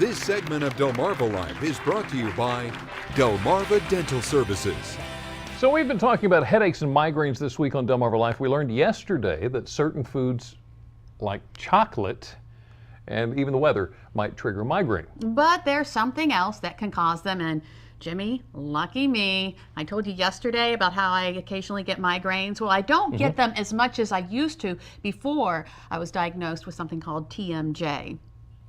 This segment of Delmarva Life is brought to you by Delmarva Dental Services. So we've been talking about headaches and migraines this week on Delmarva Life. We learned yesterday that certain foods like chocolate and even the weather might trigger migraine. But there's something else that can cause them, and Jimmy, lucky me, I told you yesterday about how I occasionally get migraines. Well, I don't get them as much as I used to before I was diagnosed with something called TMJ.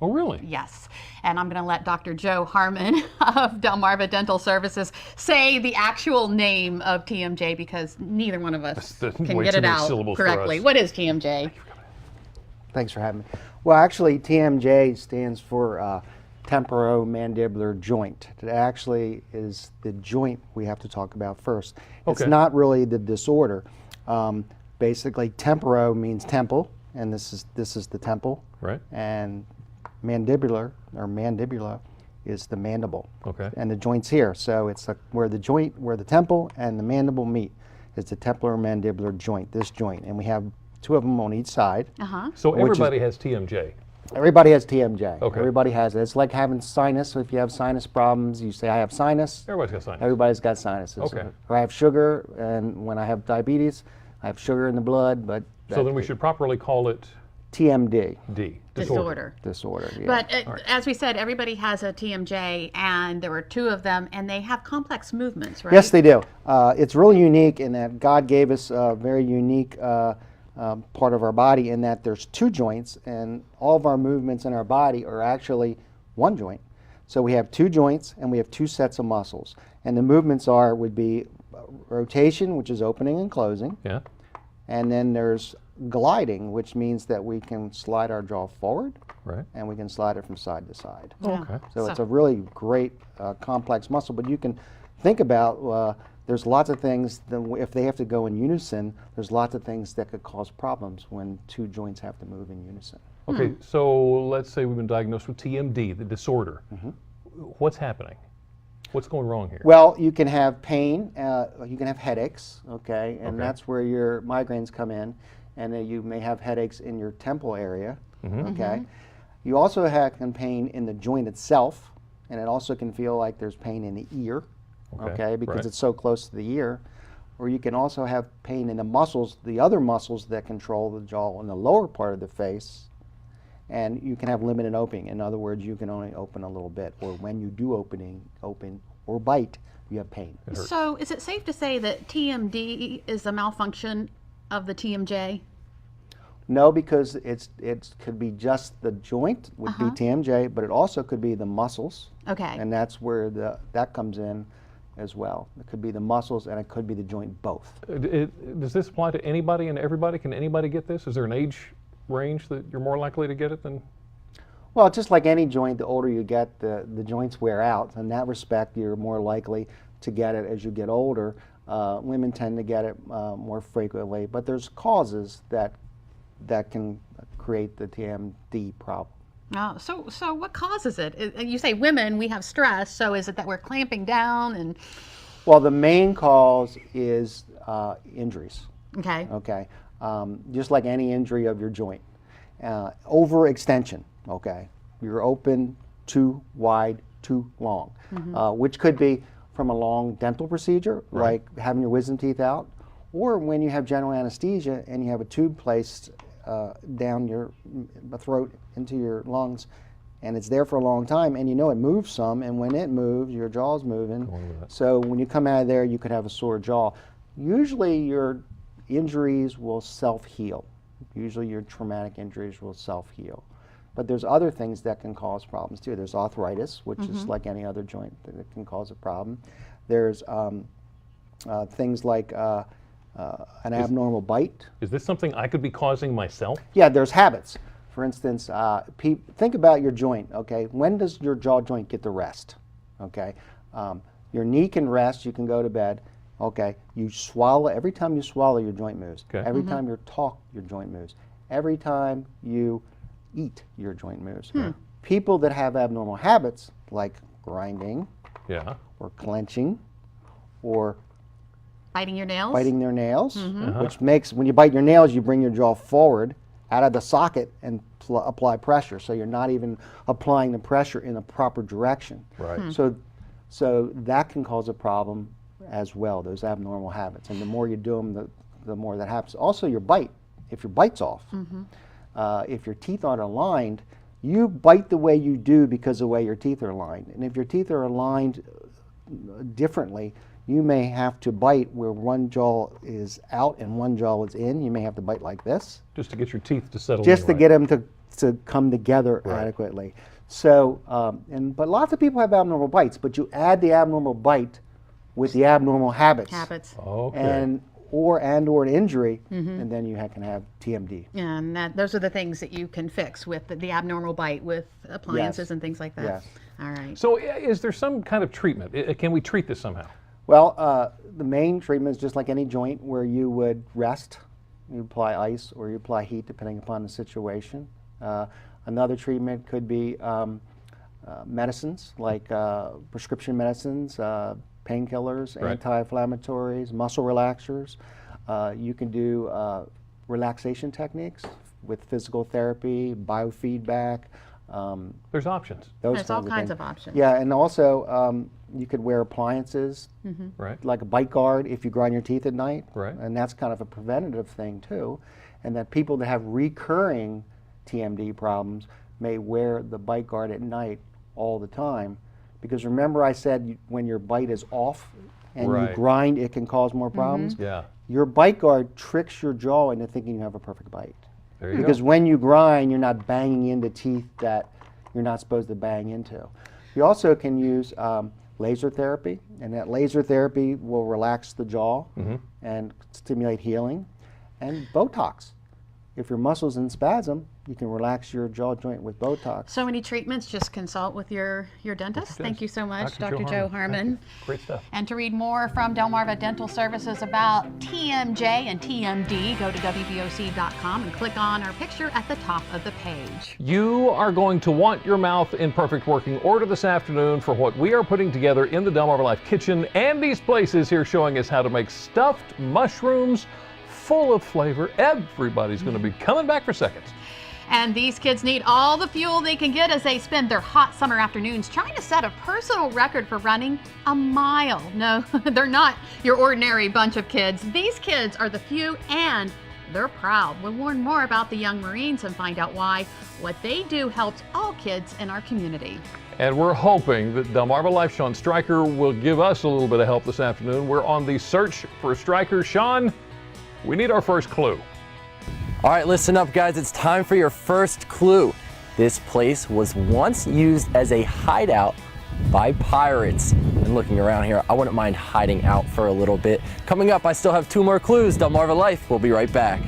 Oh, really? Yes, and I'm going to let Dr. Joe Harmon of Delmarva Dental Services say the actual name of TMJ because neither one of us can get it out correctly. What is TMJ? Thanks for having me. Well, actually, TMJ stands for temporomandibular joint. It actually is the joint we have to talk about first. Okay. It's not really the disorder. Basically, temporo means temple, and this is the temple. Right. And mandibular or mandibula is the mandible. Okay. And the joint's here, so it's where the temple and the mandible meet is the temporomandibular joint. This joint, and we have two of them on each side. So everybody has TMJ. Everybody has TMJ. Okay. Everybody has it. It's like having sinus. So if you have sinus problems, you say, I have sinus. Everybody's got sinus. Everybody's got sinuses. Okay. Or I have sugar, and when I have diabetes, I have sugar in the blood, but So then we should properly call it TMD. Disorder. Yeah. But as we said, everybody has a TMJ, and there were two of them, and they have complex movements, right? Yes, they do. It's really unique in that God gave us a very unique part of our body in that there's two joints, and all of our movements in our body are actually one joint. So we have two joints, and we have two sets of muscles. And the movements would be rotation, which is opening and closing. Yeah. And then there's gliding, which means that we can slide our jaw forward, Right. and we can slide it from side to side. Yeah. Okay. So it's a really great complex muscle, but you can think about there's lots of things that if they have to go in unison, there's lots of things that could cause problems when two joints have to move in unison. Okay, so let's say we've been diagnosed with TMD, the disorder. What's happening? What's going wrong here? Well, you can have pain, you can have headaches, okay, and Okay. that's where your migraines come in, and then you may have headaches in your temple area, okay. You also have pain in the joint itself, and it also can feel like there's pain in the ear, okay, because right. it's so close to the ear. Or you can also have pain in the muscles, the other muscles that control the jaw in the lower part of the face, and you can have limited opening. In other words, you can only open a little bit, or when you do open or bite, you have pain. So is it safe to say that TMD is a malfunction of the TMJ? No, because it could be just the joint would be TMJ, but it also could be the muscles. Okay. And that's where that comes in as well. It could be the muscles and it could be the joint both. Does this apply to anybody and everybody? Can anybody get this? Is there an age range that you're more likely to get it than? Well, just like any joint, the older you get, the joints wear out. In that respect, you're more likely to get it as you get older. Women tend to get it more frequently, but there's causes that can create the TMD problem. Oh, so what causes it? You say women, we have stress, so is it that we're clamping down and? Well, the main cause is injuries. Okay. Okay, just like any injury of your joint. Overextension, okay? You're open too wide, too long, which could be from a long dental procedure, like having your wisdom teeth out, or when you have general anesthesia and you have a tube placed down your throat into your lungs, and it's there for a long time, and you know it moves some, and when it moves, your jaw's moving. So when you come out of there, you could have a sore jaw. Usually your injuries will self-heal. Usually your traumatic injuries will self-heal. But there's other things that can cause problems too. There's arthritis, which is like any other joint that can cause a problem. There's things like an abnormal bite. Is this something I could be causing myself? Yeah, there's habits. For instance, think about your joint, okay? When does your jaw joint get the rest, okay? Your knee can rest, you can go to bed, okay? You swallow, every time you swallow, your joint moves. Okay. Every time you talk, your joint moves. Every time you eat, your joint moves. People that have abnormal habits, like grinding, or clenching, or Biting your nails? biting their nails, which makes, when you bite your nails, you bring your jaw forward, out of the socket and apply pressure. So you're not even applying the pressure in the proper direction. Right. So that can cause a problem as well, those abnormal habits. And the more you do them, the more that happens. Also your bite, if your bite's off, if your teeth aren't aligned, you bite the way you do because of the way your teeth are aligned. And if your teeth are aligned differently, you may have to bite where one jaw is out and one jaw is in. You may have to bite like this. Just to get your teeth to settle Just in to right. get them to come together adequately. So, but lots of people have abnormal bites, but you add the abnormal bite with the abnormal habits. Okay. And or an injury, and then you can have TMD. Yeah, and those are the things that you can fix with the abnormal bite with appliances and things like that. Yes. All right. So is there some kind of treatment? Can we treat this somehow? Well, the main treatment is just like any joint where you would rest. You apply ice or you apply heat depending upon the situation. Another treatment could be medicines like prescription medicines, painkillers, anti-inflammatories, muscle relaxers. You can do relaxation techniques with physical therapy, biofeedback. There's options. There's all kinds of options. Yeah, and also you could wear appliances, Right. like a bite guard if you grind your teeth at night. Right. And that's kind of a preventative thing too. And that people that have recurring TMD problems may wear the bite guard at night all the time. Because remember I said when your bite is off and you grind, it can cause more problems? Yeah. Your bite guard tricks your jaw into thinking you have a perfect bite. There you Because go. when you grind, you're not banging into teeth that you're not supposed to bang into. You also can use laser therapy, and that laser therapy will relax the jaw and stimulate healing. And Botox. If your muscle's in spasm, you can relax your jaw joint with Botox. So many treatments, just consult with your dentist. Thank you so much, Dr. Joe Harmon. Great stuff. And to read more from Delmarva Dental Services about TMJ and TMD, go to WBOC.com and click on our picture at the top of the page. You are going to want your mouth in perfect working order this afternoon for what we are putting together in the Delmarva Life kitchen. Andy's Place is here showing us how to make stuffed mushrooms full of flavor. Everybody's going to be coming back for seconds. And these kids need all the fuel they can get as they spend their hot summer afternoons trying to set a personal record for running a mile. No, they're not your ordinary bunch of kids. These kids are the few and they're proud. We'll learn more about the young Marines and find out why what they do helps all kids in our community. And we're hoping that Delmarva Life Sean Stryker will give us a little bit of help this afternoon. We're on the search for a striker. Sean, we need our first clue. All right, listen up, guys. It's time for your first clue. This place was once used as a hideout by pirates. And looking around here, I wouldn't mind hiding out for a little bit. Coming up, I still have 2 more clues. Delmarva Life. We'll be right back.